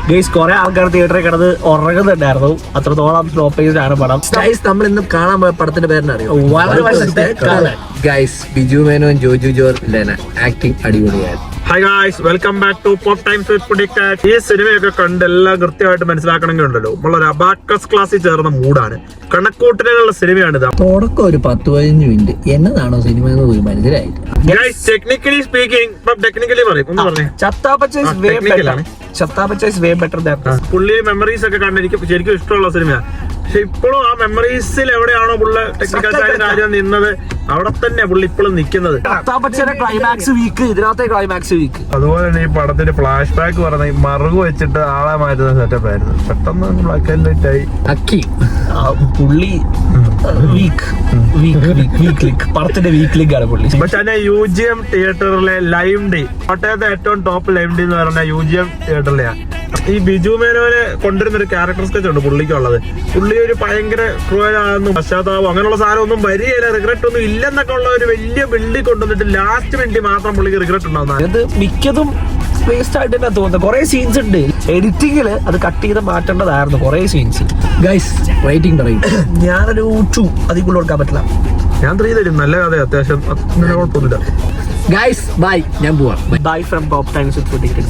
Guys കുറെ ആൾക്കാർ തിയേറ്ററിൽ കിടന്ന് ഉറങ്ങുന്നുണ്ടായിരുന്നു. അത്രത്തോളം സ്റ്റോപ്പേജ് ആണ് പടം. നമ്മൾ ഇന്ന് കാണാൻ പോയ പടത്തിന്റെ പേരിനറിയോ? വളരെ വർഷത്തെ ഗൈസ് ബിജു മേനോൻ ജോജു ജോർജിന്റെ ആക്ടിങ് അടിപൊളിയായിരുന്നു. Hi guys, welcome back to Pop Times with Predicted. ഈ സിനിമയൊക്കെ കണ്ട് എല്ലാം കൃത്യമായിട്ട് മനസ്സിലാക്കണമെങ്കിൽ ഉണ്ടല്ലോ, നമ്മളൊരു അബാക്കസ് ക്ലാസ്സിൽ ചേർന്ന മൂഡാണ്. കണക്കൂട്ടലുകളുടെ സിനിമയാണിത്. തുടക്കം ഒരു 10-15 മിനിറ്റ് എന്നതാണോ സിനിമ എന്ന് പോയി മനസ്സിലായില്ല. ഗൈസ് ടെക്നിക്കലി സ്പീക്കിംഗ്, ടെക്നിക്കലി പറയും ഒന്ന് പറഞ്ഞേ. പുള്ളി മെമ്മറീസ് ഒക്കെ കണ്ട് എനിക്ക് ശരിക്കും ഇഷ്ടമുള്ള സിനിമയാണ്. പക്ഷെ ഇപ്പോഴും ആ മെമ്മറീസിൽ എവിടെയാണോ പുള്ളി ടെക്നിക്കൽ സൈഡ് രാജ്യം നിന്നത്, അവിടെ തന്നെ പുള്ളി ഇപ്പോഴും നിൽക്കുന്നത്. ക്ലൈമാക്സ് വീക്ക്, ഇതിനകത്തെ ക്ലൈമാക്സ് വീക്ക്. അതുപോലെ തന്നെ ഈ പടത്തിന്റെ ഫ്ലാഷ് ബാക്ക് പറഞ്ഞ ഈ മറുക് വെച്ചിട്ട് ആളെ മാറ്റുന്ന സെറ്റപ്പ് ആയിരുന്നു. പെട്ടെന്ന് ബ്ലാക്ക് ആൻഡ് വൈറ്റ് ആയി. പുള്ളി പടത്തിന്റെ വീക്ക് ലിങ്ക് ആണ് പുള്ളി. പക്ഷെ അതിനെ UGM തിയേറ്ററിലെ ലൈവ് ഡേ, കോട്ടയത്തെ ഏറ്റവും ടോപ്പ് ലൈവ് ഡേ എന്ന് പറഞ്ഞ UGM തിയേറ്ററിലെയാണ്. ഈ ബിജു മേനോനെ കൊണ്ടുവരുന്ന ഒരു ക്യാരക്ടർ സ്കെച്ച് ഉണ്ട് പുള്ളിക്കുള്ളത്. പുള്ളി ഒരു ഭയങ്കര ക്രൂരനാകുന്നു, പശ്ചാത്താപം അങ്ങനെയുള്ള സാധനം ഒന്നും വരികയില്ല, റിഗ്രറ്റ് ഒന്നും ഇല്ലെന്നൊക്കെ ഉള്ള ഒരു വലിയ ബിൽഡിൽ കൊണ്ടുവന്നിട്ട് ലാസ്റ്റ് മിനിറ്റ് മാത്രം പുള്ളിക്ക് റിഗ്രറ്റ് ഉണ്ടാവുന്ന. അത് മിക്കതും വേസ്റ്റ് ആയിട്ട് തന്നെ തോന്നുന്നത്. കുറെ സീൻസ് ഉണ്ട്, എഡിറ്റിങ്ങില് അത് കട്ട് ചെയ്ത് മാറ്റേണ്ടതായിരുന്നു കുറെ സീൻസ്. ഗൈസ് റേറ്റിംഗ് പറയും. ഞാനൊരു 2 അതിൽ കൂടുതൽ കൊടുക്കാൻ പറ്റില്ല. ഞാൻ 3 തരും. നല്ല കഥ, അത്യാവശ്യം അങ്ങനെ കുഴപ്പമൊന്നുമില്ല. ഗൈസ് ബൈ, ഞാൻ പോവാം. Bye from Pop Times with predicted.